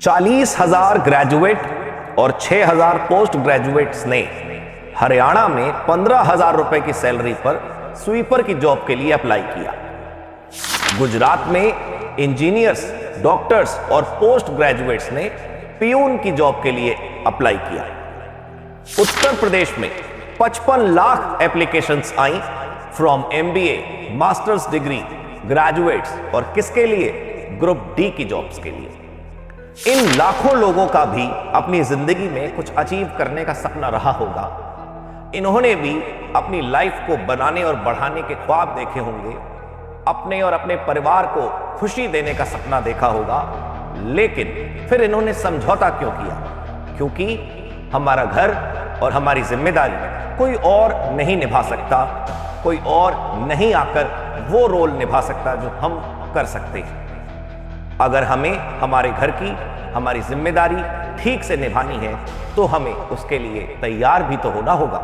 40,000 graduate और 6,000 post graduates ने हरियाणा में 15,000 रुपए की सैलरी पर स्वीपर की जॉब के लिए अप्लाई किया। गुजरात में इंजीनियर्स, डॉक्टर्स और पोस्ट ग्रेजुएट्स ने पियून की जॉब के लिए अप्लाई किया। उत्तर प्रदेश में 55 lakh applications I from MBA, masters degree, graduates और किसके लिए? ग्रुप डी की जॉब्स के लिए। इन लाखों लोगों का भी अपनी जिंदगी में कुछ अचीव करने का सपना रहा होगा। इन्होंने भी अपनी लाइफ को बनाने और बढ़ाने के ख्वाब देखे होंगे, अपने और अपने परिवार को खुशी देने का सपना देखा होगा, लेकिन फिर इन्होंने समझौता क्यों किया? क्योंकि हमारा घर और हमारी जिम्मेदारी कोई और नहीं निभा सकता, कोई और नहीं आकर वो रोल निभा सकता जो हम कर सकते हैं। अगर हमें हमारे घर की हमारी जिम्मेदारी ठीक से निभानी है तो हमें उसके लिए तैयार भी तो होना होगा।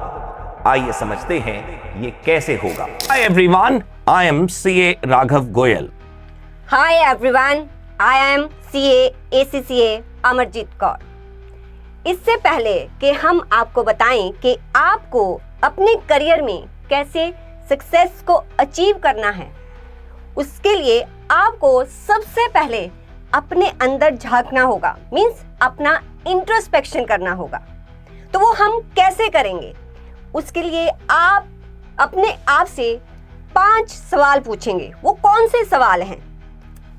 आइए समझते हैं ये कैसे होगा। Hi everyone, I am CA Raghav Goyal. Hi everyone, I am CA ACCA Amarjeet Kaur. इससे पहले कि हम आपको बताएं कि आपको अपने करियर में कैसे सक्सेस को अचीव करना है, उसके लिए आपको सबसे पहले अपने अंदर झांकना होगा, मींस अपना इंट्रोस्पेक्शन करना होगा। तो वो हम कैसे करेंगे? उसके लिए आप अपने आप से 5 सवाल पूछेंगे। वो कौन से सवाल हैं?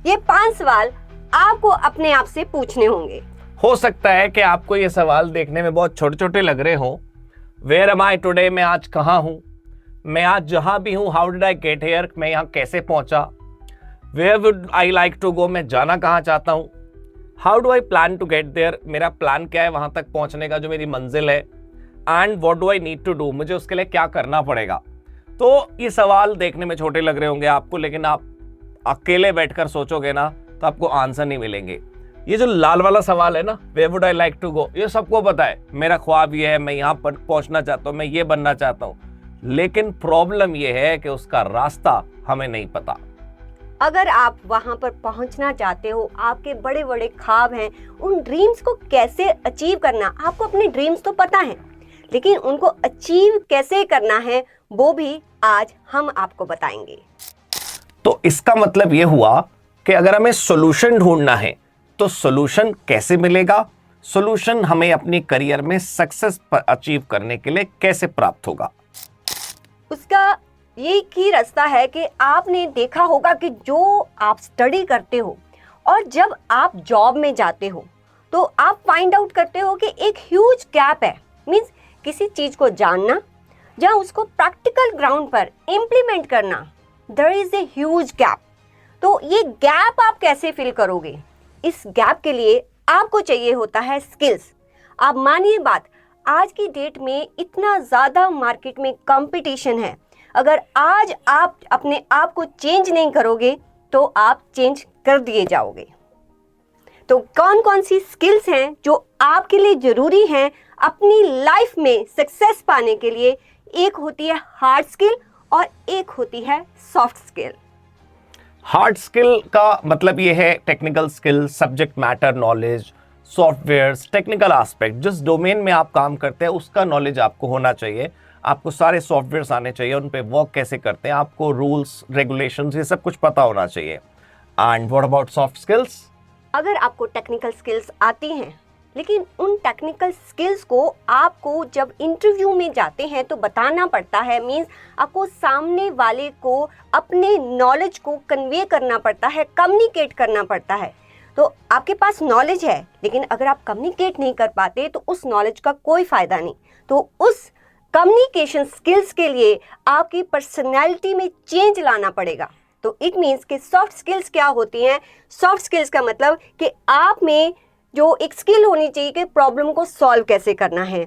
ये 5 सवाल आपको अपने आप से पूछने होंगे। हो सकता है कि आपको ये सवाल देखने में बहुत छोटे छोटे लग रहे हो। Where am I today? मैं आज कहाँ हूँ? मैं आज जहाँ भी हूँ, how did I get here? मैं यहाँ कैसे पहुँचा? Where would I like to go? मैं जाना कहाँ चाहता हूँ? How do I plan to get there? मेरा प्लान क्या है वहाँ तक पहुँचने का, जो मेरी मंजिल है? And what do I need to do? मुझे उसके लिए क्या करना पड़ेगा? तो ये सवाल देखने में छोटे लग रहे होंगे आपको, लेकिन आप अकेले बैठकर सोचोगे ना तो आपको आंसर नहीं मिलेंगे। ये जो लाल वाला सवाल है ना, where would I like to go, ये सबको पता है। मेरा ख्वाब ये है, मैं यहाँ पर पहुँचना चाहता हूँ, मैं ये बनना चाहता हूँ। लेकिन प्रॉब्लम ये है कि उसका रास्ता हमें नहीं पता। अगर आप वहां पर पहुंचना चाहते हो, आपके बड़े बड़े ख्वाब हैं, उन ड्रीम्स को कैसे अचीव करना, आपको अपने ड्रीम्स तो पता है, लेकिन उनको अचीव कैसे करना है वो भी आज हम आपको बताएंगे। तो इसका मतलब ये हुआ कि अगर हमें सॉल्यूशन ढूंढना है तो सॉल्यूशन कैसे मिलेगा? सॉल्यूशन हमें अपनी करियर में सक्सेस अचीव करने के लिए कैसे प्राप्त होगा? उसका एक ही रास्ता है कि आपने देखा होगा कि जो आप स्टडी करते हो और जब आप जॉब में जाते हो तो आप फाइंड आउट करते हो कि एक ह्यूज गैप है। मींस किसी चीज को जानना, जहाँ उसको प्रैक्टिकल ग्राउंड पर इम्प्लीमेंट करना, there is a huge gap. तो ये गैप आप कैसे फिल करोगे? इस गैप के लिए आपको चाहिए होता है स्किल्स। आप मानिए बात, आज की डेट में इतना ज़्यादा मार्केट में कंपटीशन है, अगर आज आप अपने आप को चेंज नहीं करोगे तो आप चेंज कर दिए जाओगे। तो कौन कौन सी स्किल्स हैं जो आपके लिए ज़रूरी हैं अपनी लाइफ में सक्सेस पाने के लिए? एक होती है हार्ड स्किल और एक होती है सॉफ्ट स्किल। हार्ड स्किल का मतलब ये है technical skill, subject matter knowledge, softwares, technical aspect. जिस डोमेन में आप काम करते हैं उसका नॉलेज आपको होना चाहिए। आपको सारे सॉफ्टवेयर्स आने चाहिए, उन पे वर्क कैसे करते हैं, आपको रूल्स रेगुलेशंस ये सब कुछ पता होना चाहिए। And what about soft skills? अगर आपको टेक्निकल स्किल्स आती हैं, लेकिन उन टेक्निकल स्किल्स को आपको जब इंटरव्यू में जाते हैं तो बताना पड़ता है, मींस आपको सामने वाले को अपने नॉलेज को कन्वे करना पड़ता है, कम्युनिकेट करना पड़ता है। तो आपके पास नॉलेज है, लेकिन अगर आप कम्युनिकेट नहीं कर पाते तो उस नॉलेज का कोई फ़ायदा नहीं। तो उस कम्युनिकेशन स्किल्स के लिए आपकी पर्सनैलिटी में चेंज लाना पड़ेगा। तो इट मीन्स कि सॉफ्ट स्किल्स क्या होती हैं? सॉफ्ट स्किल्स का मतलब कि आप में जो एक स्किल होनी चाहिए कि प्रॉब्लम को सॉल्व कैसे करना है,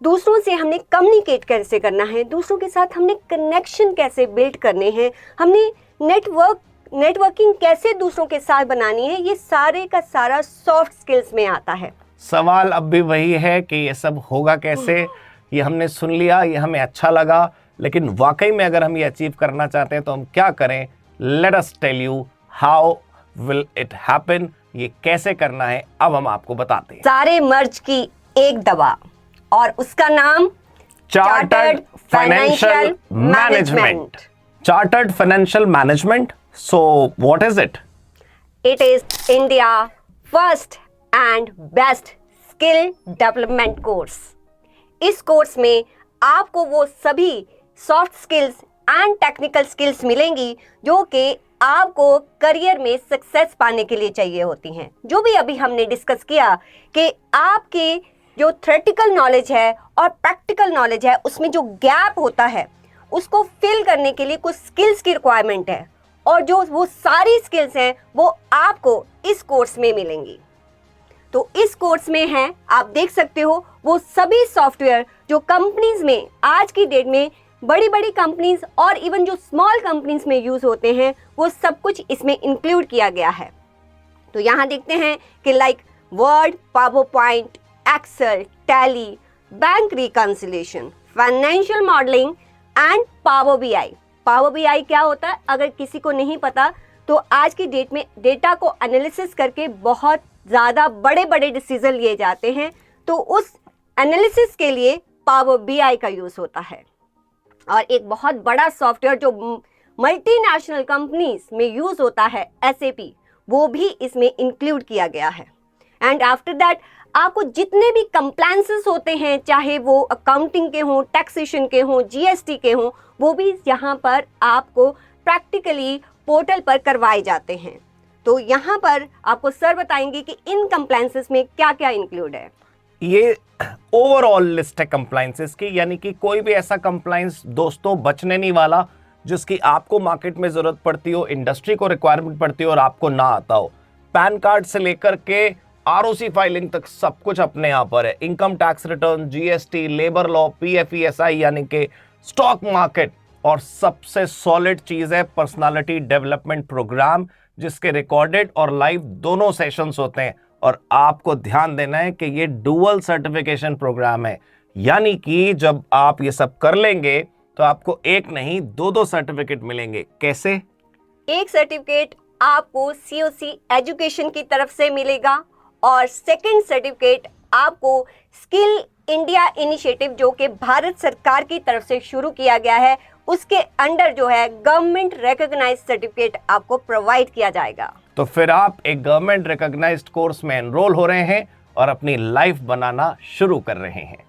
दूसरों से हमने कम्युनिकेट कैसे करना है, दूसरों के साथ हमने कनेक्शन कैसे बिल्ड करने हैं, हमने नेटवर्किंग कैसे दूसरों के साथ बनानी है, ये सारे का सारा सॉफ्ट स्किल्स में आता है। सवाल अब भी वही है कि ये सब होगा कैसे? ये हमने सुन लिया, ये हमें अच्छा लगा, लेकिन वाकई में अगर हम ये अचीव करना चाहते हैं तो हम क्या करें? Let us tell you how will it happen. ये कैसे करना है अब हम आपको बताते हैं। सारे मर्ज की एक दवा और उसका नाम chartered financial management. Chartered financial management, so what is it? It is India first and best skill development course. इस कोर्स में आपको वो सभी soft skills and technical skills मिलेंगी जो कि आपको करियर में सक्सेस पाने के लिए चाहिए होती हैं। जो भी अभी हमने डिस्कस किया कि आपके जो थ्योरेटिकल नॉलेज है और प्रैक्टिकल नॉलेज है उसमें जो गैप होता है उसको फिल करने के लिए कुछ स्किल्स की रिक्वायरमेंट है, और जो वो सारी स्किल्स हैं वो आपको इस कोर्स में मिलेंगी। तो इस कोर्स में है, आप देख सकते हो, वो सभी सॉफ्टवेयर जो कंपनीज में आज की डेट में बड़ी बड़ी कंपनीज और इवन जो स्मॉल कंपनीज में यूज होते हैं वो सब कुछ इसमें इंक्लूड किया गया है। तो यहाँ देखते हैं कि like Word, PowerPoint, Excel, Tally, bank reconciliation, financial modelling and Power BI. Power BI क्या होता है अगर किसी को नहीं पता तो आज की डेट में डेटा को एनालिसिस करके बहुत ज़्यादा बड़े बड़े डिसीजन लिए जाते हैं, तो उस एनालिसिस के लिए पावर बीआई का यूज़ होता है। और एक बहुत बड़ा सॉफ्टवेयर जो मल्टीनेशनल कंपनीज में यूज़ होता है SAP, वो भी इसमें इंक्लूड किया गया है। एंड आफ्टर दैट आपको जितने भी कंप्लायंसेस होते हैं, चाहे वो अकाउंटिंग के हों, टैक्सेशन के हों, GST के हों, वो भी यहाँ पर आपको प्रैक्टिकली पोर्टल पर करवाए जाते हैं। तो यहाँ पर आपको सर बताएंगे कि इन कंप्लायंसेस में क्या क्या इंक्लूड है। ये ओवरऑल लिस्ट है कंप्लायंसेस की, यानी कि कोई भी ऐसा कंप्लायंस दोस्तों बचने नहीं वाला जिसकी आपको मार्केट में जरूरत पड़ती हो, इंडस्ट्री को रिक्वायरमेंट पड़ती हो और आपको ना आता हो। पैन कार्ड से लेकर के ROC फाइलिंग तक सब कुछ अपने यहाँ पर है। Income tax return, GST, labour law, PFESI यानी कि स्टॉक मार्केट, और सबसे सॉलिड चीज है पर्सनालिटी डेवलपमेंट प्रोग्राम, जिसके रिकॉर्डेड और लाइव दोनों सेशंस होते हैं। और आपको ध्यान देना है कि ये डुअल सर्टिफिकेशन प्रोग्राम है, यानी कि जब आप ये सब कर लेंगे तो आपको एक नहीं दो सर्टिफिकेट मिलेंगे। कैसे? एक सर्टिफिकेट आपको COC एजुकेशन की तरफ से मिलेगा और सेकंड सर्टिफिकेट आपको स्किल इंडिया इनिशिएटिव जो कि भारत सरकार की तरफ से शुरू किया गया है उसके अंडर जो है गवर्नमेंट रिकॉग्नाइज्ड सर्टिफिकेट आपको प्रोवाइड किया जाएगा। तो फिर आप एक गवर्नमेंट रिकॉग्नाइज्ड कोर्स में एनरोल हो रहे हैं और अपनी लाइफ बनाना शुरू कर रहे हैं।